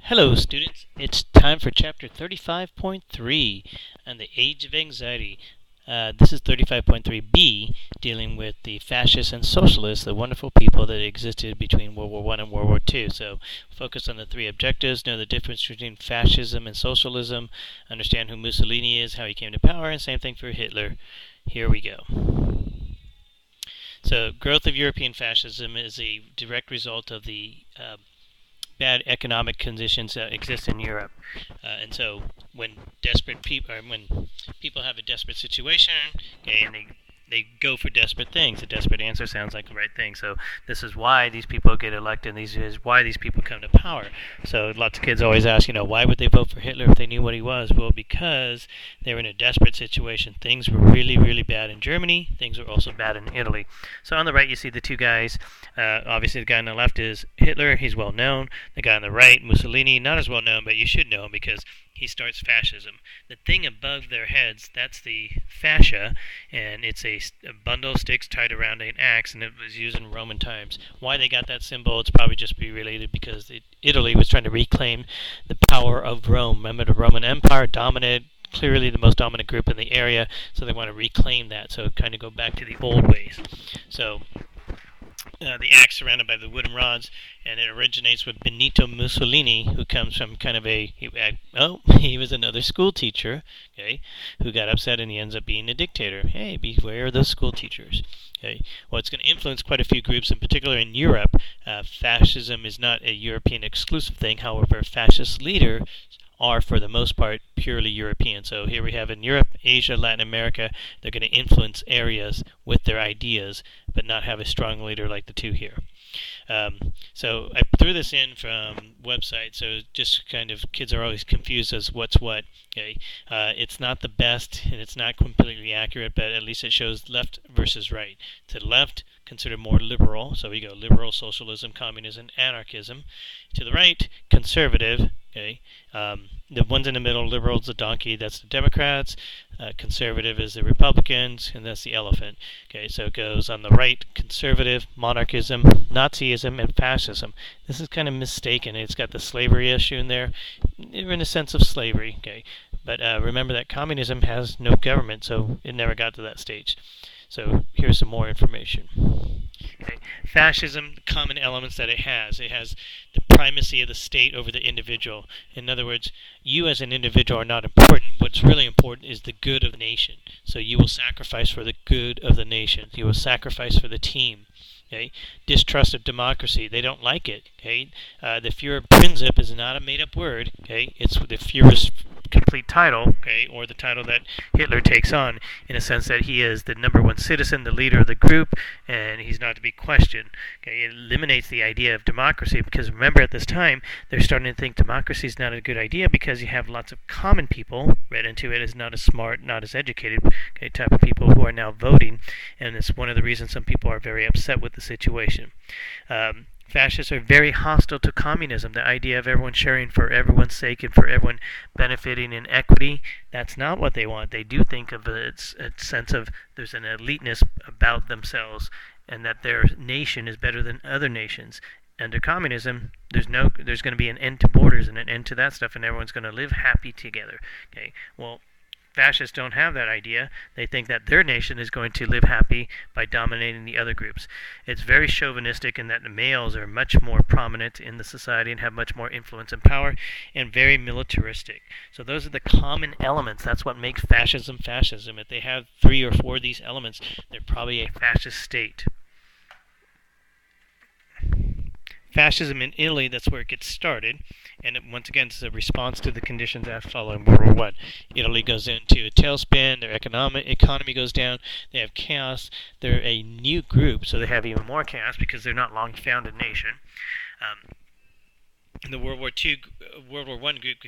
Hello students, it's time for chapter 35.3 on the age of anxiety. This is 35.3b, dealing with the fascists and socialists, the wonderful people that existed between World War I and World War II. So focus on the three objectives, know the difference between fascism and socialism, understand who Mussolini is, how he came to power, and same thing for Hitler. Here we go. So growth of European fascism is a direct result of the bad economic conditions that exist in Europe, and so when people have a desperate situation, okay, and they go for desperate things. A desperate answer sounds like the right thing. So this is why these people get elected, and this is why these people come to power. So lots of kids always ask, why would they vote for Hitler if they knew what he was? Well, because they were in a desperate situation. Things were really, really bad in Germany. Things were also bad in Italy. So on the right, you see the two guys. Obviously, the guy on the left is Hitler. He's well known. The guy on the right, Mussolini, not as well known, but you should know him because he starts fascism. The thing above their heads, that's the fascia, and it's a bundle of sticks tied around an axe, and it was used in Roman times. Why they got that symbol, it's probably just be related because Italy was trying to reclaim the power of Rome. Remember, the Roman Empire dominated, clearly the most dominant group in the area, so they want to reclaim that, so kind of go back to the old ways. So the axe surrounded by the wooden rods, and it originates with Benito Mussolini, who comes from kind of he was another school teacher, okay, who got upset and he ends up being a dictator. Hey, beware of those school teachers. Okay, well, it's going to influence quite a few groups, in particular in Europe. Fascism is not a European exclusive thing. However, fascist leaders are, for the most part, purely European. So here we have in Europe, Asia, Latin America, they're going to influence areas with their ideas, but not have a strong leader like the two here. So I threw this in from website, so just kind of kids are always confused as what's what. Okay, it's not the best and it's not completely accurate, but at least it shows left versus right. To the left, considered more liberal, so we go liberal, socialism, communism, anarchism. To the right, conservative. Okay, the ones in the middle, liberals, the donkey, that's the Democrats. Conservative is the Republicans, and that's the elephant. Okay, so it goes on the right, conservative, monarchism, Nazism, and fascism. This is kind of mistaken. It's got the slavery issue in there, in a sense of slavery. Okay, but remember that communism has no government, so it never got to that stage. So here's some more information. Okay. Fascism, the common elements that it has the primacy of the state over the individual. In other words, you as an individual are not important. What's really important is the good of the nation. So you will sacrifice for the good of the nation. You will sacrifice for the team. Okay. Distrust of democracy. They don't like it. Okay. The Führerprinzip is not a made-up word. Okay. It's the Führer's complete title, okay, or the title that Hitler takes on, in a sense that he is the number one citizen, the leader of the group, and he's not to be questioned. Okay, it eliminates the idea of democracy, because remember at this time they're starting to think democracy is not a good idea because you have lots of common people read into it as not as smart, not as educated, okay, type of people who are now voting, and it's one of the reasons some people are very upset with the situation. Fascists are very hostile to communism. The idea of everyone sharing for everyone's sake and for everyone benefiting in equity, that's not what they want. They do think of a sense of there's an eliteness about themselves and that their nation is better than other nations. Under communism, there's going to be an end to borders and an end to that stuff, and everyone's going to live happy together. Okay, well, fascists don't have that idea. They think that their nation is going to live happy by dominating the other groups. It's very chauvinistic in that the males are much more prominent in the society and have much more influence and power, and very militaristic. So those are the common elements. That's what makes fascism fascism. If they have 3 or 4 of these elements, they're probably a fascist state. Fascism in Italy, that's where it gets started, and once again, it's a response to the conditions that following World War I. Italy goes into a tailspin, their economy goes down, they have chaos, they're a new group, so they have even more chaos because they're not long-founded nation. The World War I group,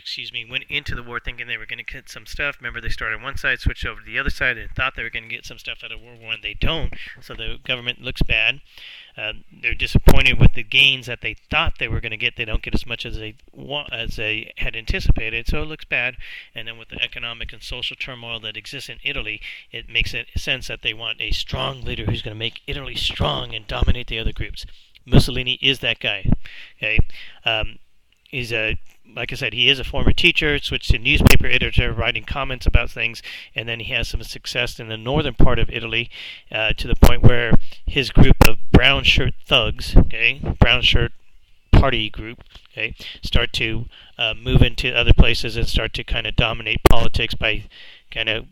went into the war thinking they were going to get some stuff. Remember, they started on one side, switched over to the other side, and thought they were going to get some stuff out of World War I. They don't, so the government looks bad. They're disappointed with the gains that they thought they were going to get. They don't get as much as they had anticipated, so it looks bad. And then with the economic and social turmoil that exists in Italy, it makes sense that they want a strong leader who's going to make Italy strong and dominate the other groups. Mussolini is that guy. Okay. he's a like I said, he is a former teacher, switched to newspaper editor, writing comments about things, and then he has some success in the northern part of Italy, to the point where his group of brown shirt thugs, brown shirt party group, start to move into other places and start to kind of dominate politics by kind of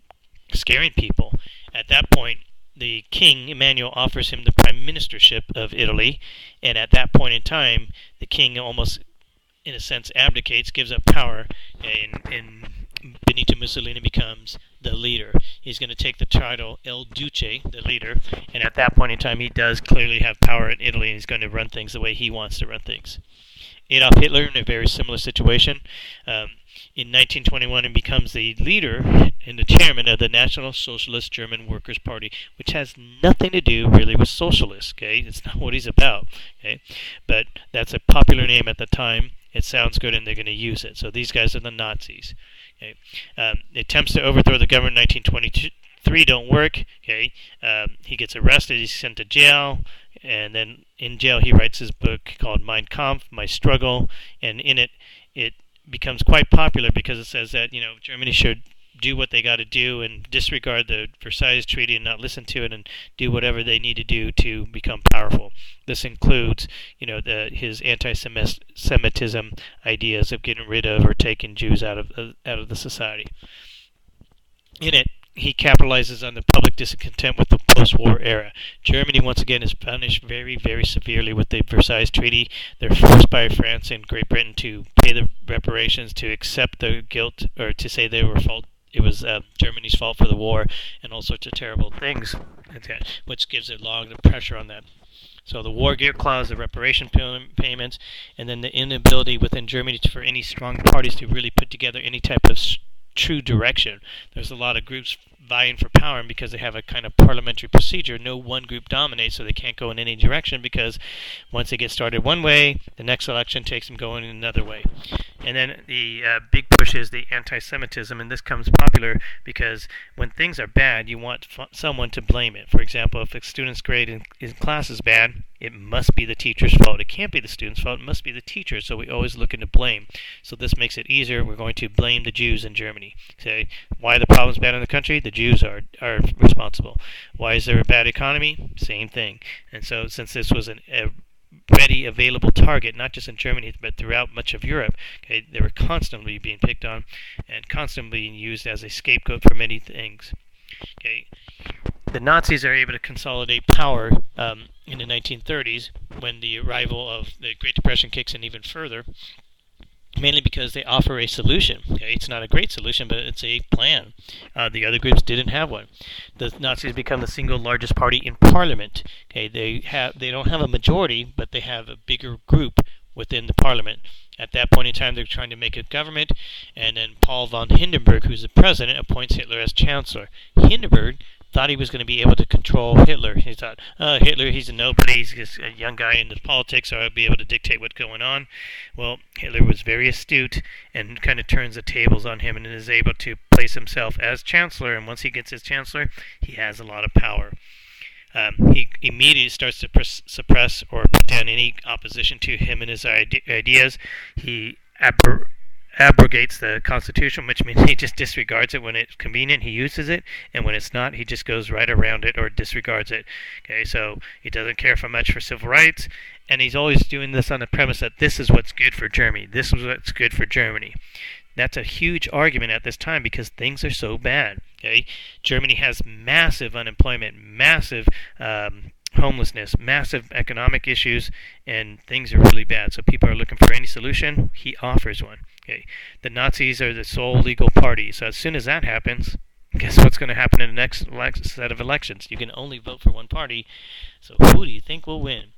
scaring people. At that point, the king, Emmanuel, offers him the prime ministership of Italy, and at that point in time, the king almost, in a sense, abdicates, gives up power, and Benito Mussolini becomes the leader. He's going to take the title El Duce, the leader, and at that point in time, he does clearly have power in Italy, and he's going to run things the way he wants to run things. Adolf Hitler, in a very similar situation, in 1921, he becomes the leader and the chairman of the National Socialist German Workers' Party, which has nothing to do really with socialists. It's not what he's about. But that's a popular name at the time. It sounds good, and they're going to use it. So these guys are the Nazis. Attempts to overthrow the government in 1923 don't work. He gets arrested. He's sent to jail. And then in jail, he writes his book called Mein Kampf, My Struggle. And in it becomes quite popular because it says that, Germany should do what they got to do and disregard the Versailles Treaty and not listen to it and do whatever they need to do to become powerful. This includes, his anti-Semitism ideas of getting rid of or taking Jews out of the society. In it, he capitalizes on the public discontent with the post-war era. Germany, once again, is punished very, very severely with the Versailles Treaty. They're forced by France and Great Britain to pay the reparations, to accept the guilt, or to say they were fault. It was Germany's fault for the war, and all sorts of terrible things, which gives a lot of pressure on that. So the war gear clause, the reparation payments, and then the inability within Germany for any strong parties to really put together any type of true direction. There's a lot of groups vying for power, and because they have a kind of parliamentary procedure, no one group dominates, so they can't go in any direction, because once they get started one way, the next election takes them going another way. And then the big push is the anti-Semitism, and this comes popular because when things are bad, you want someone to blame it. For example, if a student's grade in class is bad, it must be the teacher's fault. It can't be the student's fault. It must be the teacher. So we always look into blame. So this makes it easier. We're going to blame the Jews in Germany. Say, why the problem's bad in the country? The Jews are responsible. Why is there a bad economy? Same thing. And so since this was a ready, available target, not just in Germany, but throughout much of Europe, they were constantly being picked on and constantly being used as a scapegoat for many things. The Nazis are able to consolidate power in the 1930s when the arrival of the Great Depression kicks in even further, mainly because they offer a solution. It's not a great solution, but it's a plan. The other groups didn't have one. The Nazis become the single largest party in parliament. They don't have a majority, but they have a bigger group within the parliament. At that point in time, they're trying to make a government, and then Paul von Hindenburg, who's the president, appoints Hitler as chancellor. Hindenburg thought he was going to be able to control Hitler. He thought, Hitler, he's a nobody, he's just a young guy in the politics, so I'll be able to dictate what's going on. Well, Hitler was very astute and kind of turns the tables on him and is able to place himself as chancellor, and once he gets his chancellor, he has a lot of power. He immediately starts to suppress or put down any opposition to him and his ideas. He abrogates the Constitution, which means he just disregards it. When it's convenient, he uses it, and when it's not, he just goes right around it or disregards it. So he doesn't care for much for civil rights, and he's always doing this on the premise that this is what's good for Germany. This is what's good for Germany. That's a huge argument at this time because things are so bad. Germany has massive unemployment, massive homelessness, massive economic issues, and things are really bad. So people are looking for any solution. He offers one. The Nazis are the sole legal party. So as soon as that happens, guess what's going to happen in the next set of elections? You can only vote for one party. So who do you think will win?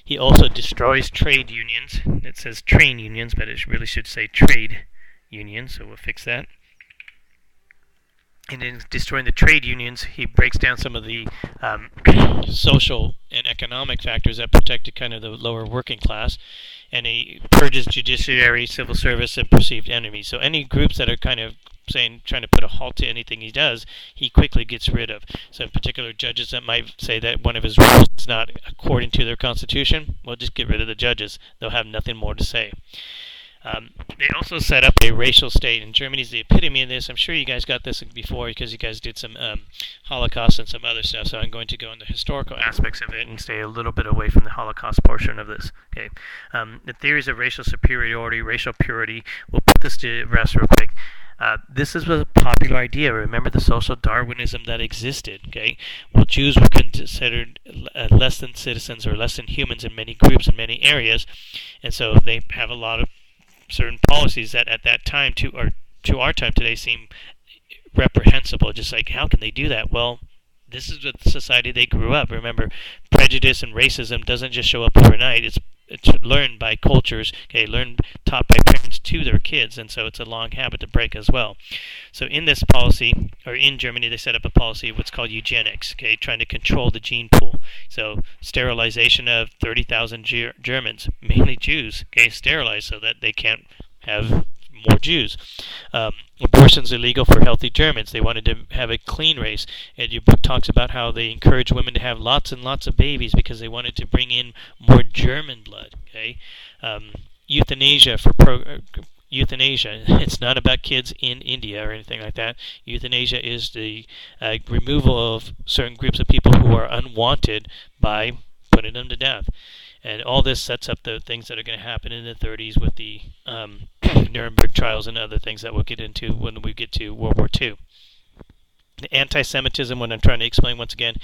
He also destroys trade unions. It says train unions, but it really should say trade unions, so we'll fix that. And in destroying the trade unions, he breaks down some of the social and economic factors that protected kind of the lower working class, and he purges judiciary, civil service, and perceived enemies. So any groups that are kind of trying to put a halt to anything he does, he quickly gets rid of. So in particular, judges that might say that one of his rules is not according to their constitution, well, just get rid of the judges. They'll have nothing more to say. They also set up a racial state, and Germany's the epitome of this. I'm sure you guys got this before because you guys did some Holocaust and some other stuff, so I'm going to go into historical aspects of it and stay a little bit away from the Holocaust portion of this. Okay, the theories of racial superiority, racial purity, we'll put this to rest real quick. This is a popular idea. Remember the social Darwinism that existed. Okay, well, Jews were considered less than citizens or less than humans in many groups in many areas, and so they have a lot of certain policies that at that time to our time today seem reprehensible. Just like, how can they do that? Well, this is the society they grew up. Remember, prejudice and racism doesn't just show up overnight. It's learned by cultures, taught by parents to their kids, and so it's a long habit to break as well. So in this policy, or in Germany, they set up a policy of what's called eugenics, okay, trying to control the gene pool. So sterilization of 30,000 Germans, mainly Jews, okay, sterilized so that they can't have more Jews. Abortion's illegal for healthy Germans. They wanted to have a clean race. And your book talks about how they encourage women to have lots and lots of babies because they wanted to bring in more German blood. Okay, euthanasia euthanasia. It's not about kids in India or anything like that. Euthanasia is the removal of certain groups of people who are unwanted by putting them to death. And all this sets up the things that are going to happen in the 30s with the Nuremberg trials and other things that we'll get into when we get to World War II. The anti-Semitism, what I'm trying to explain once again,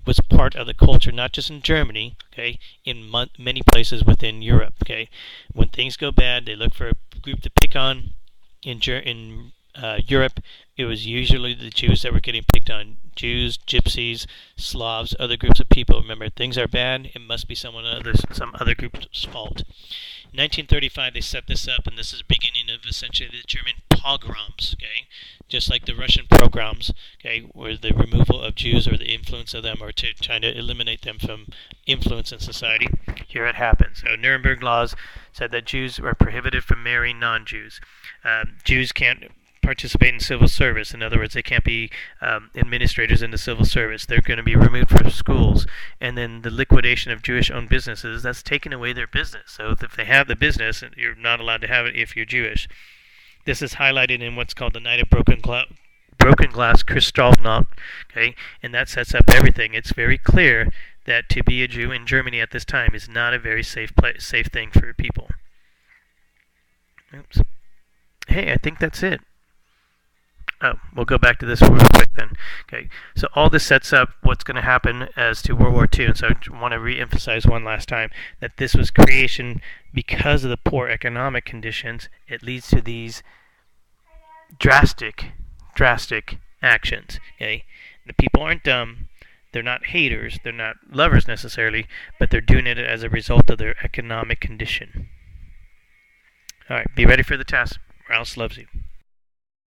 was part of the culture, not just in Germany, okay, in many places within Europe. Okay, when things go bad, they look for a group to pick on. In Europe, it was usually the Jews that were getting picked on. Jews, Gypsies, Slavs, other groups of people. Remember, things are bad, it must be some other group's fault. In 1935, they set this up, and this is the beginning of essentially the German pogroms, okay? Just like the Russian pogroms, okay, where the removal of Jews or the influence of them or to trying to eliminate them from influence in society. Here it happened. So Nuremberg laws said that Jews were prohibited from marrying non-Jews. Jews can't participate in civil service. In other words, they can't be administrators in the civil service. They're going to be removed from schools. And then the liquidation of Jewish-owned businesses, that's taking away their business. So if they have the business, you're not allowed to have it if you're Jewish. This is highlighted in what's called the Night of Broken Glass Kristallnacht, okay? And that sets up everything. It's very clear that to be a Jew in Germany at this time is not a very safe thing for people. Oops. Hey, I think that's it. Oh, we'll go back to this real quick then. Okay, so all this sets up what's going to happen as to World War II. And so I want to re-emphasize one last time that this was creation because of the poor economic conditions. It leads to these drastic actions. Okay, the people aren't dumb. They're not haters. They're not lovers necessarily, but they're doing it as a result of their economic condition. All right, be ready for the test. Rouse loves you.